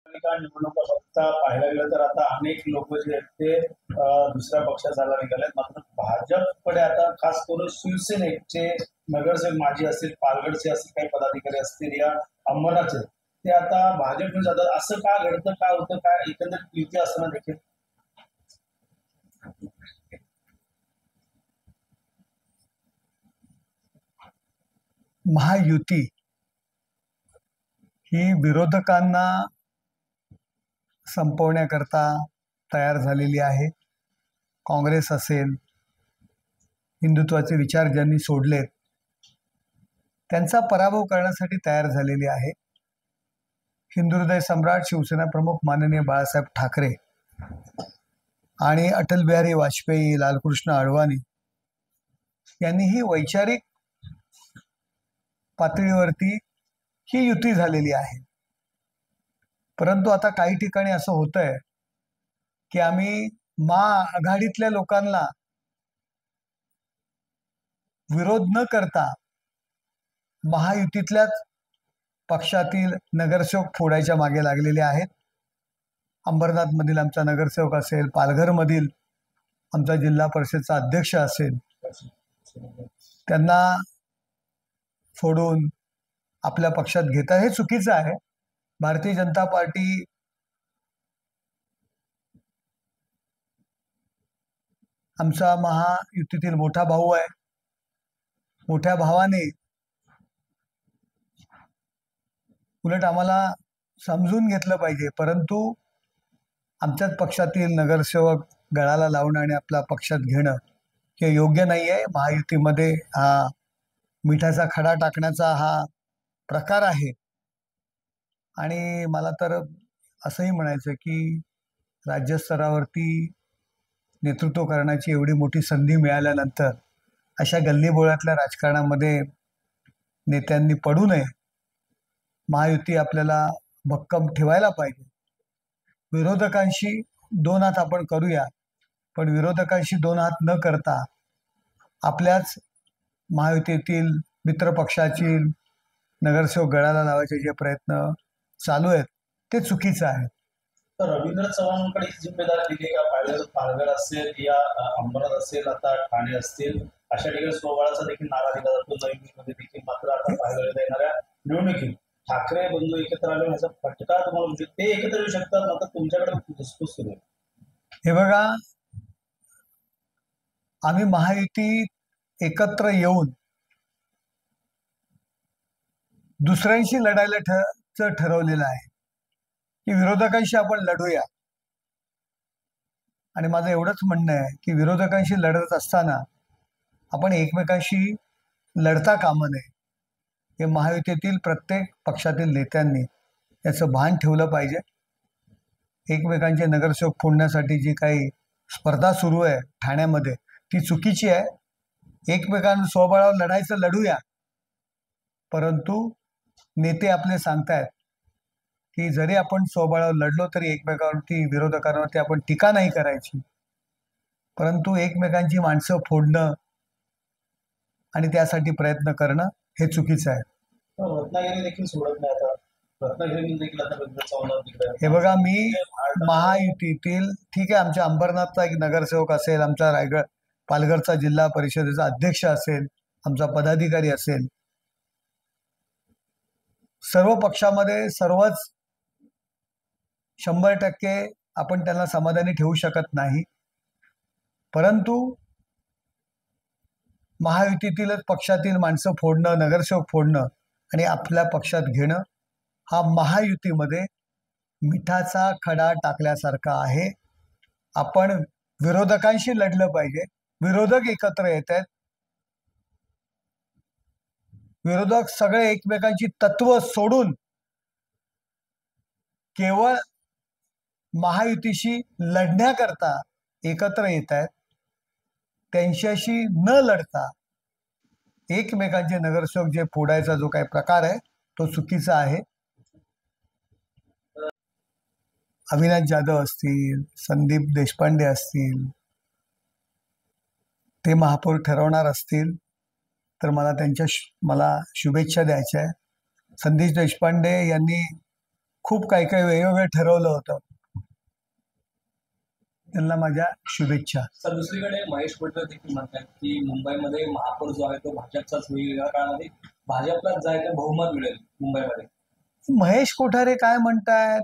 महापालिका निवडणुका बघता पाहायला गेलं तर आता अनेक लोक जे आहेत ते दुसऱ्या पक्षाला निघालेत. मात्र भाजपकडे आता खास करून शिवसेनेचे नगरसेवक माजी असतील, पालघरचे असतील, काही पदाधिकारी असतील या अंबरनाथचे, ते आता भाजपने जातात. असं का घडतं, काय होतं, काय एकंदरीत युती असताना देखील? महायुती ही विरोधकांना संपवण्याकरता तयार झालेली आहे. काँग्रेस असेल, हिंदुत्वाचे विचार ज्यांनी सोडलेत त्यांचा पराभव करण्यासाठी तयार झालेली आहे. हिंदू हृदय सम्राट शिवसेना प्रमुख माननीय बाळासाहेब ठाकरे आणि अटल बिहारी वाजपेयी, लालकृष्ण अडवाणी यांनीही वैचारिक पातळीवरती ही युती झालेली आहे. परंतु आता काही ठिकाणी असं होतंय की आम्ही महाआघाडीतल्या लोकांना विरोध न करता महायुतीतल्याच पक्षातील नगरसेवक फोडायच्या मागे लागलेले आहेत. अंबरनाथमधील आमचा नगरसेवक असेल, पालघरमधील आमचा जिल्हा परिषदचा अध्यक्ष असेल, त्यांना फोडून आपल्या पक्षात घेता हे चुकीचं आहे. भारतीय जनता पार्टी आमचा महायुतीतील मोठा भाऊ आहे. मोठ्या भावाने उलट आम्हाला समजून घेतलं पाहिजे. परंतु आमच्याच पक्षातील नगरसेवक गळाला लावणं आणि आपल्या पक्षात घेणं हे योग्य नाही आहे. महायुतीमध्ये हा मिठाचा खडा टाकण्याचा हा प्रकार आहे. आणि मला तर असंही म्हणायचं की राज्यस्तरावरती नेतृत्व करण्याची एवढी मोठी संधी मिळाल्यानंतर अशा गल्लीबोळातल्या राजकारणामध्ये नेत्यांनी पडू नये. महायुती आपल्याला भक्कम ठेवायला पाहिजे. विरोधकांशी दोन हात आपण करूया, पण विरोधकांशी दोन हात न करता आपल्याच महायुतीतील मित्रपक्षाची नगरसेवक गळाला लावायचे जे प्रयत्न चालू आहेत ते चुकीचं आहे. तर रवींद्र चव्हाणांकडे ही जिम्मेदारी दिली का? पालघर असेल या अंबरनाथ असेल, आता ठाणे असतील, अशा ठिकाणी स्वबळाचा देखील नारा दिला जातो नवीन मध्ये देखील. मात्र आता पालघरला येणाऱ्या निवडणुकीत ठाकरे बंधू एकत्र आले ह्याचा फटका तुम्हाला म्हणजे ते एकत्र येऊ शकतात, मात्र तुमच्याकडे धुसफूस सुरू आहे. हे बघा, आम्ही महायुती एकत्र येऊन दुसऱ्यांशी लढायला ठरवलेलं आहे की विरोधकांशी आपण लढूया. आणि माझं एवढंच म्हणणं आहे की विरोधकांशी लढत असताना आपण एकमेकांशी लढता कामा नये. हे महायुतीतील प्रत्येक पक्षातील नेत्यांनी याचं भान ठेवलं पाहिजे. एकमेकांचे नगरसेवक फोडण्यासाठी जी काही स्पर्धा सुरू आहे ठाण्यामध्ये ती चुकीची आहे. एकमेकांना स्वबळावर लढायचं लढूया, परंतु नेते आपले सांगतायत की जरी आपण स्वबळावर लढलो तरी एकमेकांवरती, विरोधकांवरती आपण टीका नाही करायची. परंतु एकमेकांची माणसं फोडणं आणि त्यासाठी प्रयत्न करणं हे चुकीचं आहे. रत्नागिरी देखील सोडत नाही. आता रत्नागिरी देखील आता हे बघा, मी महायुतीतील ठीक आहे, आमच्या अंबरनाथचा एक नगरसेवक असेल, आमचा रायगड पालघरचा जिल्हा परिषदेचा अध्यक्ष असेल, आमचा पदाधिकारी असेल, सर्व पक्षामध्ये सर्वच 100% आपण त्यांना समाधानी ठेवू शकत नाही. परंतु महायुतीतीलच पक्षातील माणसं फोडणं, नगरसेवक फोडणं आणि आपल्या पक्षात घेणं हा महायुतीमध्ये मिठाचा खडा टाकल्यासारखा आहे. आपण विरोधकांशी लढलं पाहिजे. विरोधक एकत्र येत आहेत. विरोधक सगळे एकमेकांची तत्व सोडून केवळ महायुतीशी लढण्याकरता एकत्र येत आहेत. त्यांच्याशी न लढता एकमेकांचे नगरसेवक जे फोडायचा जो काही प्रकार आहे तो चुकीचा आहे. अविनाश जाधव असतील, संदीप देशपांडे असतील, ते महापौर ठरवणार असतील तर मला शुभेच्छा द्यायच्या आहे. संदीप देशपांडे यांनी खूप काही काही वेगवेगळं ठरवलं होतं. त्यांना माझ्या शुभेच्छा. सर, दुसरीकडे महेश कोटरे देखील म्हणतात की मुंबईमध्ये महापौर जो आहे तो भाजपचाच होईल, या काळामध्ये भाजपलाच जायचं बहुमत मिळेल मुंबईमध्ये. महेश कोठारे काय म्हणतायत,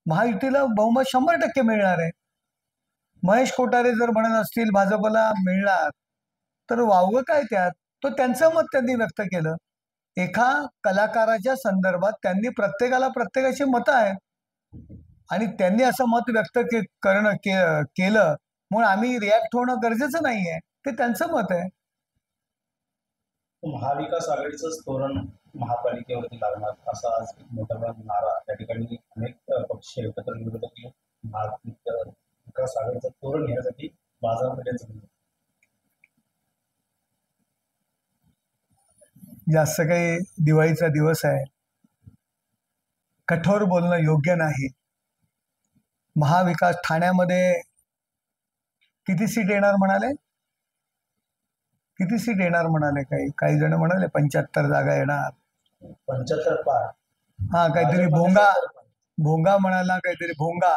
महायुतीला बहुमत 100% मिळणार आहे. महेश कोठारे जर म्हणत असतील भाजपला मिळणार, तर वावगं काय त्यात? तो त्यांचं मत त्यांनी व्यक्त केलं. एका कलाकाराच्या संदर्भात त्यांनी प्रत्येकाला प्रत्येकाची मतं आहेत आणि त्यांनी असं मत व्यक्त केलं म्हणून आम्ही रिॲक्ट होणं गरजेचं नाहीये. ते त्यांचं मत आहे. महाविकास आघाडीचंच धोरण महापालिकेवरती लागणार असा आज एक मोठा नारा त्या ठिकाणी अनेक पक्ष एकत्र विरोधक महाविकास आघाडीचं धोरण घेण्यासाठी बाजारपेठेत जास्त काही दिवाळीचा दिवस आहे, कठोर बोलणं योग्य नाही. महाविकास ठाण्यामध्ये किती सीट येणार म्हणाले? किती सीट येणार म्हणाले? काही जण म्हणाले 75 जागा येणार. 75 पार. हा, काहीतरी भोंगा म्हणाला, काहीतरी भोंगा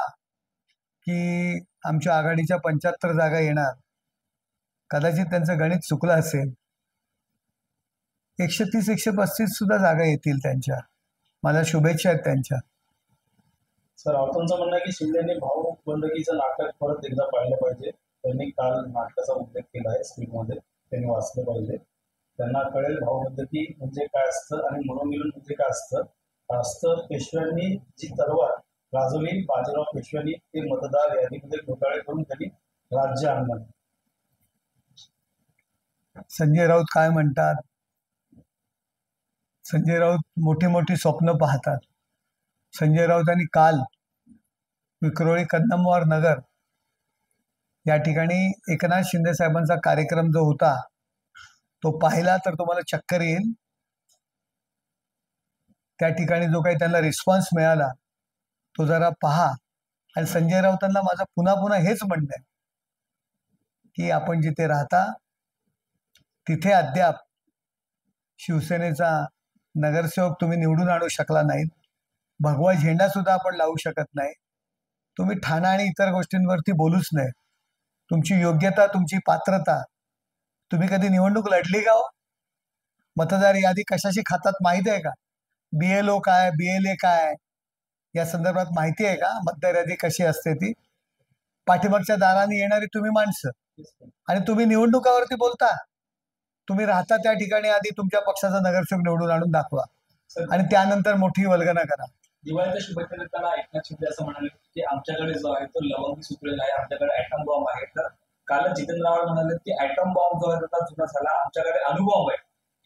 की आमच्या आघाडीच्या 75 जागा येणार. कदाचित त्यांचं गणित चुकलं असेल. 130 135 सुद्धा जागा येतील त्यांच्या. मला शुभेच्छा आहेत त्यांच्या. सर, राऊतांचं म्हणणं आहे की शिंदेने भाऊ बंदकीचं नाटक परत एकदा पाहिलं पाहिजे. त्यांनी काल नाटकाचा उल्लेख केला आहे स्क्रीनमध्ये, त्यांनी वाचलं पाहिजे. त्यांना कळेल भाऊबंदकी म्हणजे काय असतं आणि मनोमिलन म्हणजे काय असतं. पेशव्यांनी जी तलवार गाजवली, बाजीराव पेशव्यांनी ते मतदार यादीमध्ये घोटाळे करून त्यांनी राज्य आणलं. संजय राऊत काय म्हणतात? संजय राऊत मोठी मोठी स्वप्न पाहतात. संजय राऊतांनी काल विक्रोळी कन्नमवार नगर या ठिकाणी एकनाथ शिंदे साहेबांचा कार्यक्रम जो होता तो पाहिला तर तुम्हाला चक्कर येईल. त्या ठिकाणी जो काही त्यांना रिस्पॉन्स मिळाला तो जरा पहा. आणि संजय राऊतांना माझं पुन्हा पुन्हा हेच म्हणणं आहे की आपण जिथे राहता तिथे अद्याप शिवसेनेचा नगरसेवक तुम्ही निवडून आणू शकला नाहीत. भगवा झेंडा सुद्धा आपण लावू शकत नाही. तुम्ही ठाणा आणि इतर गोष्टींवरती बोलूच नाही. तुमची योग्यता, तुमची पात्रता, तुम्ही कधी निवडणूक लढली का हो? मतदार यादी कशाशी खातात माहिती आहे का? BLO काय, BLA काय, या संदर्भात माहिती आहे का? मतदार यादी कशी असते ती. पाठीमागच्या दाराने येणारी तुम्ही माणसं आणि तुम्ही निवडणुकावरती बोलता. तुम्ही राहता त्या ठिकाणी आधी तुमच्या पक्षाचा नगरसेवक निवडून आणून दाखवा आणि त्यानंतर मोठी वल्गना करा. दिवाळीच्या शुभेच्छा देताना एकनाथ शिंदे असं म्हणाले की आमच्याकडे जो आहे तो लवंगी सुटलेला आहे, आमच्याकडे ॲटम बॉम्ब आहे. तर काल जितेंद्र आव्हाड म्हणाले की ॲटम बॉम्ब जो आहे तो जुना झाला, आमच्याकडे अणुबॉम्ब आहे,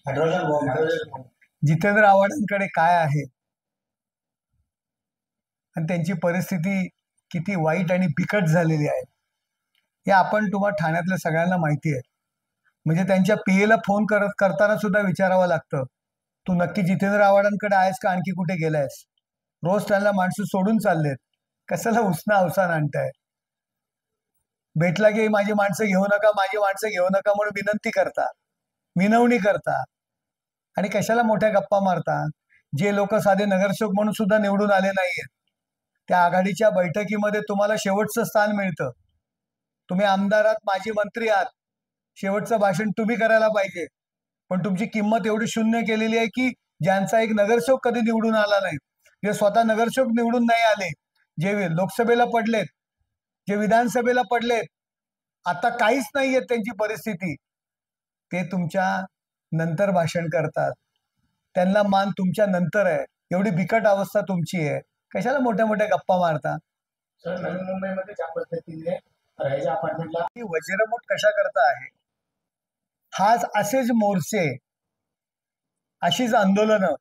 हायड्रोजन बॉम्ब. जितेंद्र आव्हाडांकडे काय आहे आणि त्यांची परिस्थिती किती वाईट आणि बिकट झालेली आहे हे आपण तुम्हाला ठाण्यातल्या सगळ्यांना माहिती आहे. म्हणजे त्यांच्या PA ला फोन करताना सुद्धा विचारावं लागतं, तू नक्की जितेंद्र आव्हाडांकडे आहेस का आणखी कुठे गेलायस? रोज त्यांना माणसं सोडून चाललेत, कशाला उसना अवसान आणताय? भेटला की माझी माणसं घेऊ नका, माझी माणसं घेऊ नका म्हणून विनंती करता, विनवणी करता आणि कशाला मोठ्या गप्पा मारता. जे लोक साधे नगरसेवक म्हणून सुद्धा निवडून आले नाहीयेत, त्या आघाडीच्या बैठकीमध्ये तुम्हाला शेवटचं स्थान मिळतं. तुम्ही आमदारात, माजी मंत्री आहात, शेवटचं भाषण तुम्ही करायला पाहिजे. पण तुमची किंमत एवढी शून्य केलेली आहे की ज्यांचा एक नगरसेवक कधी निवडून आला नाही, जे स्वतः नगरसेवक निवडून नाही आले, जे लोकसभेला पडलेत, जे विधानसभेला पडलेत, आता काहीच नाहीये त्यांची परिस्थिती, ते तुमच्या नंतर भाषण करतात. त्यांना मान तुमच्या नंतर आहे. एवढी बिकट अवस्था तुमची आहे, कशाला मोठ्या मोठ्या गप्पा मारता? सर, नवी मुंबईमध्ये ज्या पद्धतीने राहायच्या अपार्टमेंटला वज्रमूठ कशा करता आहे? हाच असेच मोर्चे, अशीच आंदोलनं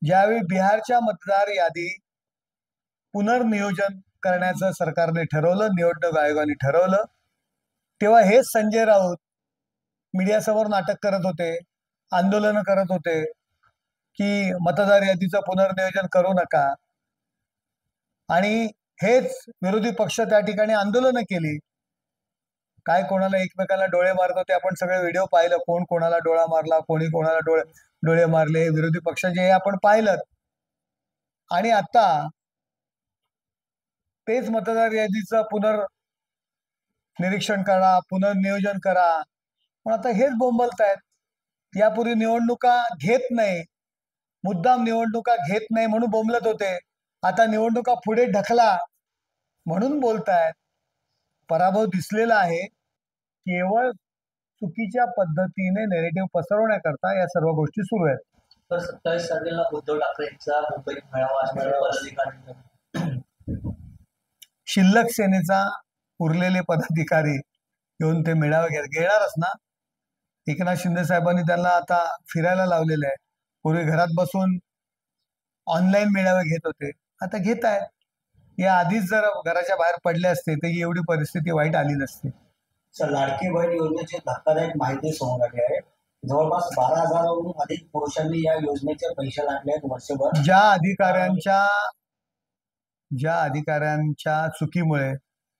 ज्यावेळी बिहारच्या मतदार यादी पुनर्नियोजन करण्याचं सरकारने ठरवलं, निवडणूक आयोगाने ठरवलं, तेव्हा हेच संजय राऊत मीडियासमोर नाटक करत होते, आंदोलन करत होते की मतदार यादीचं पुनर्नियोजन करू नका. आणि हेच विरोधी पक्ष त्या ठिकाणी आंदोलनं केली. काय कोणाला एकमेकाला डोळे मारत होते आपण सगळे व्हिडिओ पाहिलं, कोण कोणाला डोळा मारला, कोणी कोणाला डोळे मारले, विरोधी पक्षाचे हे आपण पाहिलं. आणि आता तेच मतदार यादीचं पुनर्निरीक्षण करा, पुनर्नियोजन करा, पण आता हेच बोंबलतायत. यापूर्वी निवडणुका घेत नाही, मुद्दाम निवडणुका घेत नाही म्हणून बोंबलत होते. आता निवडणुका पुढे ढकला म्हणून बोलतायत. पराभव दिसलेला आहे. केवळ चुकीच्या पद्धतीने नेरेटिव्ह पसरवण्याकरता या सर्व गोष्टी सुरू आहेत. तर 27 तारखेला उद्धव ठाकरेंचा मुंबईत मेळावा असणार आहे. पदाधिकारी शिल्लक सेनेचा उरलेले पदाधिकारी येऊन ते मेळावे घेणारच ना. एकनाथ शिंदे साहेबांनी त्यांना आता फिरायला लावलेलं आहे. पूर्वी घरात बसून ऑनलाईन मेळावे घेत होते, आता घेत आहेत. या आधीच जर घराच्या बाहेर पडले असते तर एवढी परिस्थिती वाईट आली नसती. सर, लाडकी बहीण योजनेची धक्कादायक माहिती समोर आली आहे. जवळपास 12,000हून अधिक पुरुषांनी या योजनेचे पैसे लागले आहेत वर्षभर. ज्या अधिकाऱ्यांच्या चुकीमुळे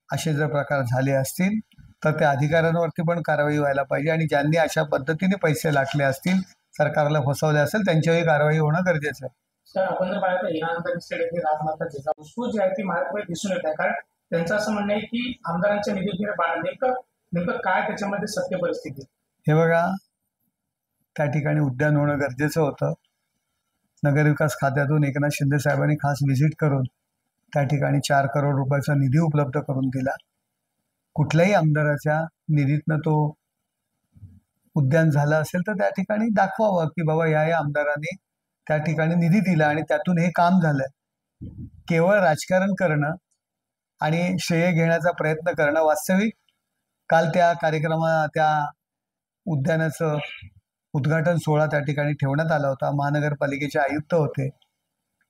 असे जर प्रकार झाले असतील तर त्या अधिकाऱ्यांवरती पण कारवाई व्हायला पाहिजे, आणि ज्यांनी अशा पद्धतीने पैसे लाटले असतील, सरकारला फसवले असेल, त्यांच्याही कारवाई होणं गरजेचं आहे. सर, आपण जर पाहिलं तर इराणकर स्टेट राजमाता जिजाऊ घुसखोर जी आहे ती महाराष्ट्रात दिसून येत आहे. कारण त्यांचं असं म्हणणं आहे की आमदारांच्या निधीतून नेमकं काय त्याच्यामध्ये सत्य परिस्थिती. हे बघा, त्या ठिकाणी उद्यान होणं गरजेचं होतं. नगरविकास खात्यातून एकनाथ शिंदे साहेबांनी खास व्हिजिट करून त्या ठिकाणी 4 करोड रुपयाचा निधी उपलब्ध करून दिला. कुठल्याही आमदाराच्या निधीतनं तो उद्यान झालं असेल तर त्या ठिकाणी दाखवावं की बाबा या आमदाराने त्या ठिकाणी निधी दिला आणि त्यातून हे काम झालंय. केवळ राजकारण करणं आणि श्रेय घेण्याचा प्रयत्न करणं वास्तविक. काल त्या त्या उद्यानाचं उद्घाटन सोहळा त्या ठिकाणी ठेवण्यात आला होता. महानगरपालिकेचे आयुक्त होते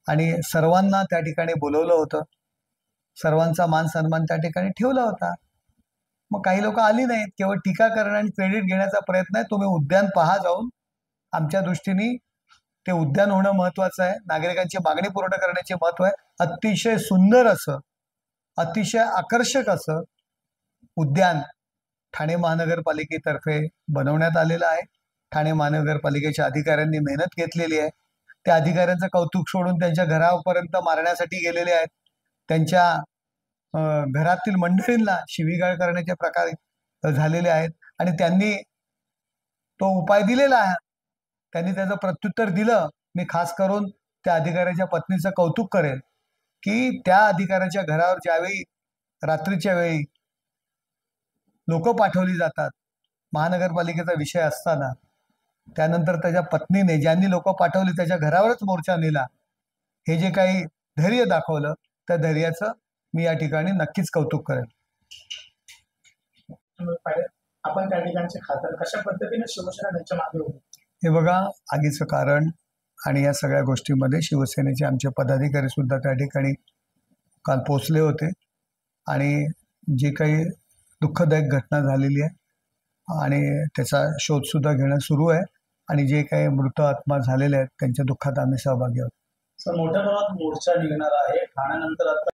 आणि सर्वांना त्या ठिकाणी बोलवलं होतं. सर्वांचा मान सन्मान त्या ठिकाणी ठेवला होता. मग काही लोक आली नाहीत. केवळ टीका करणं आणि क्रेडिट घेण्याचा प्रयत्न आहे. तुम्ही उद्यान पहा जाऊन. आमच्या दृष्टीने ते उद्यान होणं महत्वाचं आहे. नागरिकांची मागणी पूर्ण करण्याचे महत्व आहे. अतिशय सुंदर असं, अतिशय आकर्षक असं उद्यान ठाणे महानगरपालिकेतर्फे बनवण्यात आलेलं आहे. ठाणे महानगरपालिकेच्या अधिकाऱ्यांनी मेहनत घेतलेली आहे. त्या अधिकाऱ्यांचं कौतुक सोडून त्यांच्या घरापर्यंत मारण्यासाठी गेलेले आहेत. त्यांच्या घरातील मंडळींना शिवीगाळ करण्याचे प्रकार झालेले आहेत आणि त्यांनी तो उपाय दिलेला आहे. त्यांनी त्याचं प्रत्युत्तर दिलं. मी खास करून त्या अधिकाऱ्याच्या पत्नीचं कौतुक करेल की त्या अधिकाऱ्याच्या घरावर ज्यावेळी रात्रीच्या वेळी लोक पाठवली जातात, महानगरपालिकेचा विषय असताना, त्यानंतर त्याच्या पत्नीने ज्यांनी लोक पाठवली त्याच्या घरावरच मोर्चा नेला. हे जे काही धैर्य दाखवलं त्या धैर्याचं मी या ठिकाणी नक्कीच कौतुक करेल. आपण त्या ठिकाणचे खासदार कशा पद्धतीने शिवसेना त्यांच्या मागे होती. हे बघा, आगीचं कारण आणि या सगळ्या गोष्टींमध्ये शिवसेनेचे आमचे पदाधिकारी सुद्धा त्या ठिकाणी काल पोचले होते आणि जे काही दुःखदायक घटना झालेली आहे आणि त्याचा शोध सुद्धा घेणं सुरू आहे आणि जे काही मृत आत्मा झालेले आहेत त्यांच्या दुःखात आम्ही सहभागी आहोत. मोठ्या प्रमाणात मोर्चा निघणार आहे ठाण्यानंतर. आता